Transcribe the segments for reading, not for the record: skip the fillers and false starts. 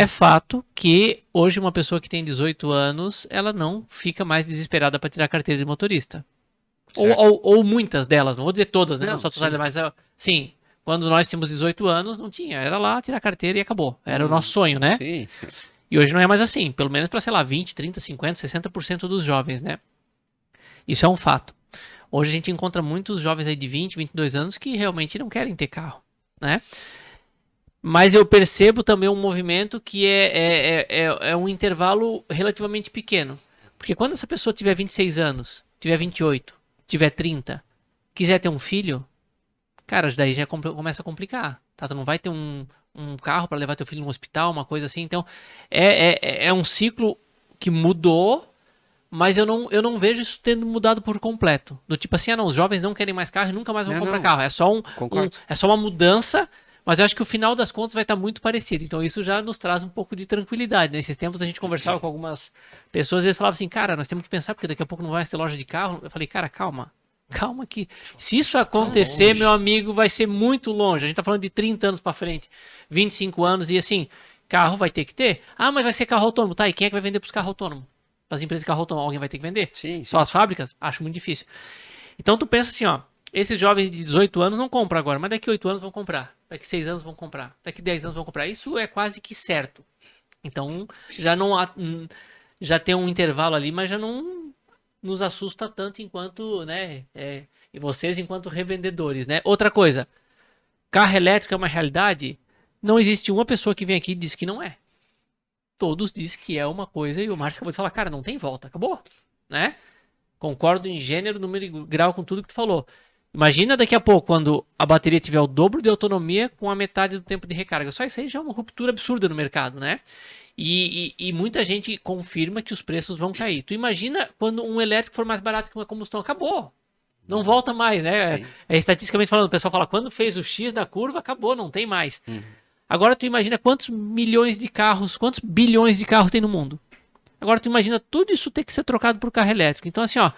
É fato que hoje uma pessoa que tem 18 anos, ela não fica mais desesperada para tirar a carteira de motorista. Certo. Ou muitas delas, não vou dizer todas, né? Não Não, só todas, sim. mas sim, quando nós tínhamos 18 anos, não tinha. Era lá tirar a carteira e acabou. Era o nosso sonho, né? Sim. E hoje não é mais assim. Pelo menos para, sei lá, 20, 30, 50, 60% dos jovens, né? Isso é um fato. Hoje a gente encontra muitos jovens aí de 20, 22 anos que realmente não querem ter carro, né? Mas eu percebo também um movimento que é um intervalo relativamente pequeno. Porque quando essa pessoa tiver 26 anos, tiver 28, tiver 30, quiser ter um filho, cara, daí já começa a complicar. Tá? Tu não vai ter um carro para levar teu filho no hospital, uma coisa assim. Então, é um ciclo que mudou, mas eu não vejo isso tendo mudado por completo. Do tipo assim, ah não, os jovens não querem mais carro e nunca mais vão Não, comprar não, carro. É só concordo. é só uma mudança, mas eu acho que o final das contas vai estar muito parecido. Então isso já nos traz um pouco de tranquilidade. Nesses tempos a gente conversava com algumas pessoas e eles falavam assim, cara, nós temos que pensar porque daqui a pouco não vai mais ter loja de carro. Eu falei, cara, calma. Calma que se isso Tá acontecer, meu longe. as vai ser muito longe. A gente tá falando de 30 anos para frente, 25 anos e assim, carro vai ter que ter. Ah, mas vai ser carro autônomo. Tá, e quem é que vai vender pros carros autônomos? As empresas de carro autônomo, alguém vai ter que vender? Sim, Só sim. as fábricas? Acho muito difícil. Então tu pensa assim, ó, esses jovens de 18 anos não compram agora, mas daqui 8 anos vão comprar, daqui 6 anos vão comprar, daqui 10 anos vão comprar. Isso é quase que certo. Então já não há, já tem um intervalo ali, mas já não nos assusta tanto enquanto, né, e vocês enquanto revendedores, né? Outra coisa, carro elétrico é uma realidade? Não existe uma pessoa que vem aqui e diz que não é. Todos dizem que é uma coisa e o Márcio acabou de falar, cara, não tem volta, acabou, né? Concordo em gênero, número e grau com tudo que tu falou. Imagina daqui a pouco, quando a bateria tiver o dobro de autonomia com a metade do tempo de recarga. Só isso aí já é uma ruptura absurda no mercado, né? E muita gente confirma que os preços vão cair. Tu imagina quando um elétrico for mais barato que uma combustão. Acabou. Não volta mais, né? Sim. Estatisticamente falando, o pessoal fala, quando fez o X da curva, acabou, não tem mais. Uhum. Agora tu imagina quantos milhões de carros, quantos bilhões de carros tem no mundo. Agora tu imagina tudo isso ter que ser trocado por carro elétrico. Então assim, ó,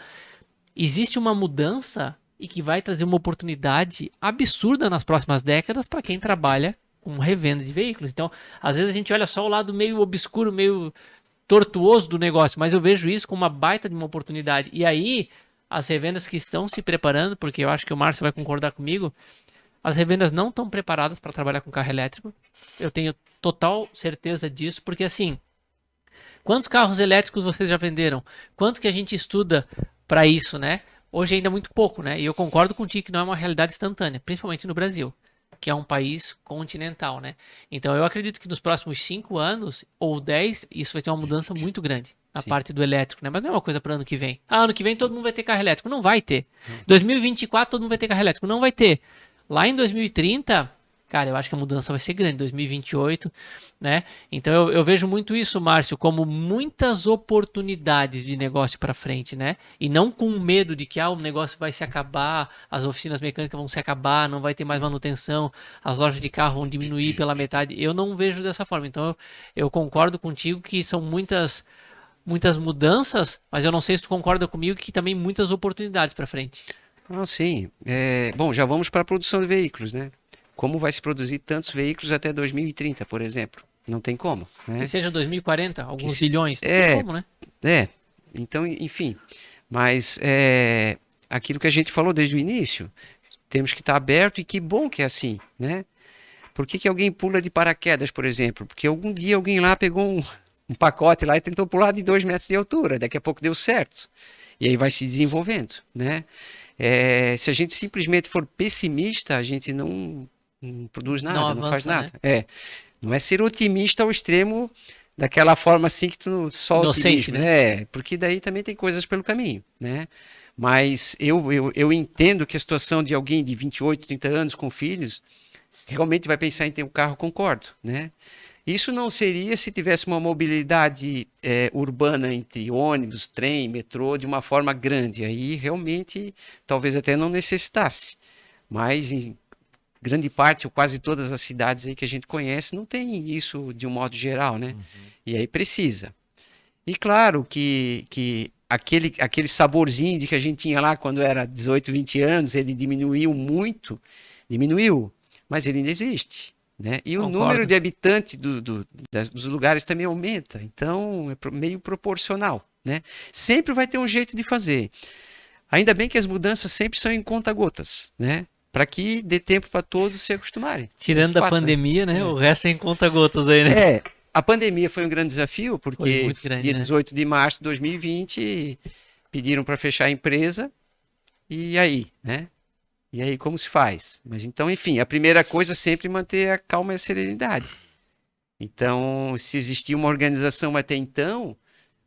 existe uma mudança e que vai trazer uma oportunidade absurda nas próximas décadas para quem trabalha com revenda de veículos. Então, às vezes a gente olha só o lado meio obscuro, meio tortuoso do negócio, mas eu vejo isso como uma baita de uma oportunidade. E aí, as revendas que estão se preparando, porque eu acho que o Márcio vai concordar comigo, as revendas não estão preparadas para trabalhar com carro elétrico. Eu tenho total certeza disso, porque assim, quantos carros elétricos vocês já venderam? Quanto que a gente estuda para isso, né? Hoje ainda é muito pouco, né? E eu concordo contigo que não é uma realidade instantânea, principalmente no Brasil, que é um país continental, né? Então eu acredito que nos próximos 5 anos ou 10 isso vai ter uma mudança muito grande na Sim. parte do elétrico, né? Mas não é uma coisa para ano que vem. Ah, ano que vem todo mundo vai ter carro elétrico. Não vai ter. Não. 2024 todo mundo vai ter carro elétrico. Não vai ter. Lá em 2030, cara, eu acho que a mudança vai ser grande. 2028, né? Então eu vejo muito isso, Márcio, como muitas oportunidades de negócio para frente, né? E não com medo de que o negócio vai se acabar, as oficinas mecânicas vão se acabar, não vai ter mais manutenção, as lojas de carro vão diminuir pela metade. Eu não vejo dessa forma. Então eu concordo contigo que são muitas mudanças, mas eu não sei se tu concorda comigo que também muitas oportunidades para frente. Ah, sim. Bom, já vamos para a produção de veículos, né? Como vai se produzir tantos veículos até 2030, por exemplo? Não tem como, Que né? seja 2040, Que alguns s- bilhões, não tem é, como, né? é. Então, enfim. Mas aquilo que a gente falou desde o início, temos que estar aberto e que bom que é assim, né? Por que que alguém pula de paraquedas, por exemplo? Porque algum dia alguém lá pegou um pacote lá e tentou pular de 2 metros de altura. Daqui a pouco deu certo. E aí vai se desenvolvendo, né? Se a gente simplesmente for pessimista, a gente não produz Não nada, não faz avança, nada. né? Não é ser otimista ao extremo daquela forma assim que tu só Inocente, otimismo, né? né? Porque daí também tem coisas pelo caminho, né? Mas eu entendo que a situação de alguém de 28, 30 anos com filhos realmente vai pensar em ter um carro, concordo, né? Isso não seria se tivesse uma mobilidade urbana entre ônibus, trem, metrô, de uma forma grande. Aí realmente talvez até não necessitasse. Mas em grande parte ou quase todas as cidades aí que a gente conhece não tem isso de um modo geral, né? E aí precisa. E claro que aquele saborzinho de que a gente tinha lá quando era 18, 20 anos, ele diminuiu muito, diminuiu, mas ele ainda existe. né? E o Concordo. número de habitantes dos lugares também aumenta. Então, é meio proporcional, né? Sempre vai ter um jeito de fazer. Ainda bem que as mudanças sempre são em conta-gotas, né? Para que dê tempo para todos se acostumarem. Tirando Fato, a pandemia, né? O resto é em conta-gotas aí, né? A pandemia foi um grande desafio, Foi porque muito grande, dia né? 18 de março de 2020 pediram para fechar a empresa, e aí, né? E aí como se faz? Mas então, enfim, a primeira coisa é sempre manter a calma e a serenidade. Então, se existia uma organização até então,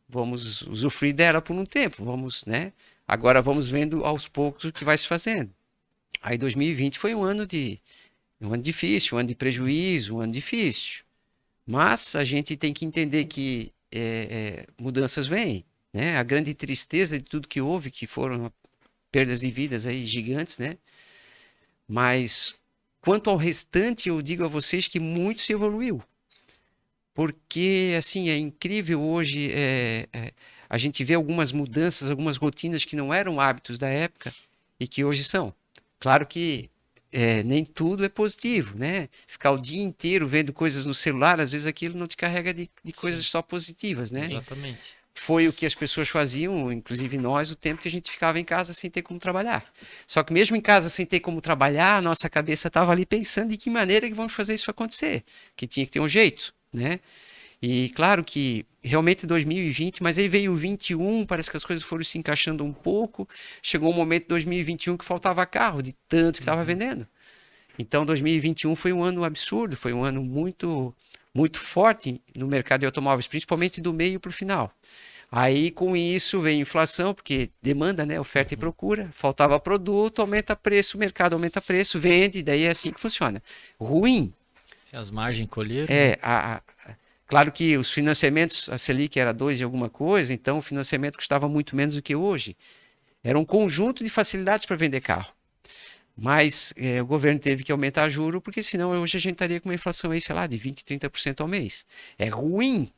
vamos usufruir dela por um tempo, vamos, né? Agora vamos vendo aos poucos o que vai se fazendo. Aí 2020 foi um ano difícil, um ano de prejuízo, um ano difícil. Mas a gente tem que entender que mudanças vêm, né? A grande tristeza de tudo que houve, que foram perdas de vidas aí gigantes, né? Mas quanto ao restante, eu digo a vocês que muito se evoluiu. Porque, assim, é incrível hoje a gente vê algumas mudanças, algumas rotinas que não eram hábitos da época e que hoje são. Claro que nem tudo é positivo, né? Ficar o dia inteiro vendo coisas no celular, às vezes aquilo não te carrega de coisas só positivas, né? Exatamente. Foi o que as pessoas faziam, inclusive nós, o tempo que a gente ficava em casa sem ter como trabalhar. Só que mesmo em casa sem ter como trabalhar, a nossa cabeça estava ali pensando de que maneira que vamos fazer isso acontecer, que tinha que ter um jeito, né? E claro que realmente 2020, mas aí veio o 21, parece que as coisas foram se encaixando um pouco. Chegou um momento em 2021 que faltava carro, de tanto que estava vendendo. Então 2021 foi um ano absurdo, foi um ano muito, muito forte no mercado de automóveis, principalmente do meio para o final. Aí com isso vem inflação, porque demanda, né? Oferta e procura, faltava produto, aumenta preço, o mercado aumenta preço, vende, daí é assim que funciona. Ruim. Se as margens colheram, né? Claro que os financiamentos, a Selic era 2 e alguma coisa, então o financiamento custava muito menos do que hoje. Era um conjunto de facilidades para vender carro. Mas o governo teve que aumentar juro, porque senão hoje a gente estaria com uma inflação aí, sei lá, de 20%, 30% ao mês. É ruim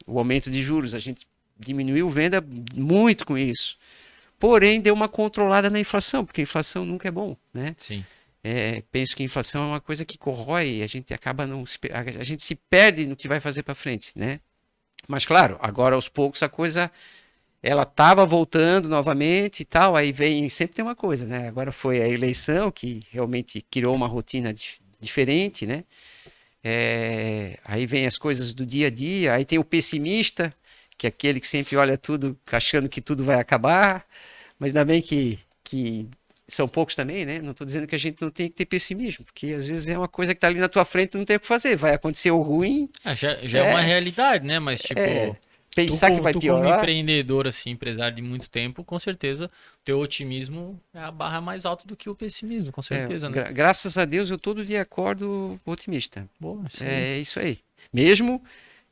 o aumento de juros, a gente diminuiu venda muito com isso. Porém, deu uma controlada na inflação, porque a inflação nunca é bom, né? Sim. Penso que a inflação é uma coisa que corrói, a gente acaba a gente se perde no que vai fazer para frente, né? Mas claro, agora aos poucos a coisa ela estava voltando novamente e tal, aí vem, sempre tem uma coisa, né? Agora foi a eleição que realmente criou uma rotina diferente, né? Aí vem as coisas do dia a dia, aí tem o pessimista, que é aquele que sempre olha tudo achando que tudo vai acabar, mas ainda bem que são poucos também, né? Não estou dizendo que a gente não tem que ter pessimismo, porque às vezes é uma coisa que está ali na tua frente e não tem o que fazer. Vai acontecer o ruim. Já é uma realidade, né? Mas, tipo, pensar que vai tu piorar. como empreendedor, assim, empresário de muito tempo, com certeza, o teu otimismo é a barra mais alta do que o pessimismo, com certeza, né? Graças a Deus, eu todo dia acordo otimista. Boa, É isso aí. Mesmo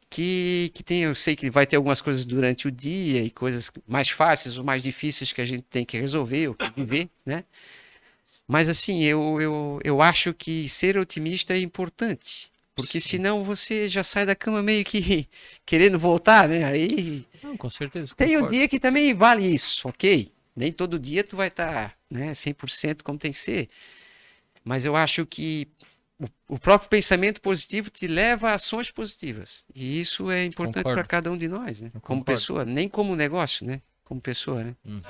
que eu sei que vai ter algumas coisas durante o dia e coisas mais fáceis ou mais difíceis que a gente tem que resolver ou que viver, né? Mas assim, eu acho que ser otimista é importante, porque senão você já sai da cama meio que querendo voltar, né? Aí Não, com certeza, tem um concordo. dia que também vale isso, ok? Nem todo dia tu vai estar, né, 100% como tem que ser, mas eu acho que o próprio pensamento positivo te leva a ações positivas. E isso é importante para cada um de nós, né? Como pessoa, nem como negócio, né? Como pessoa, né? Uhum.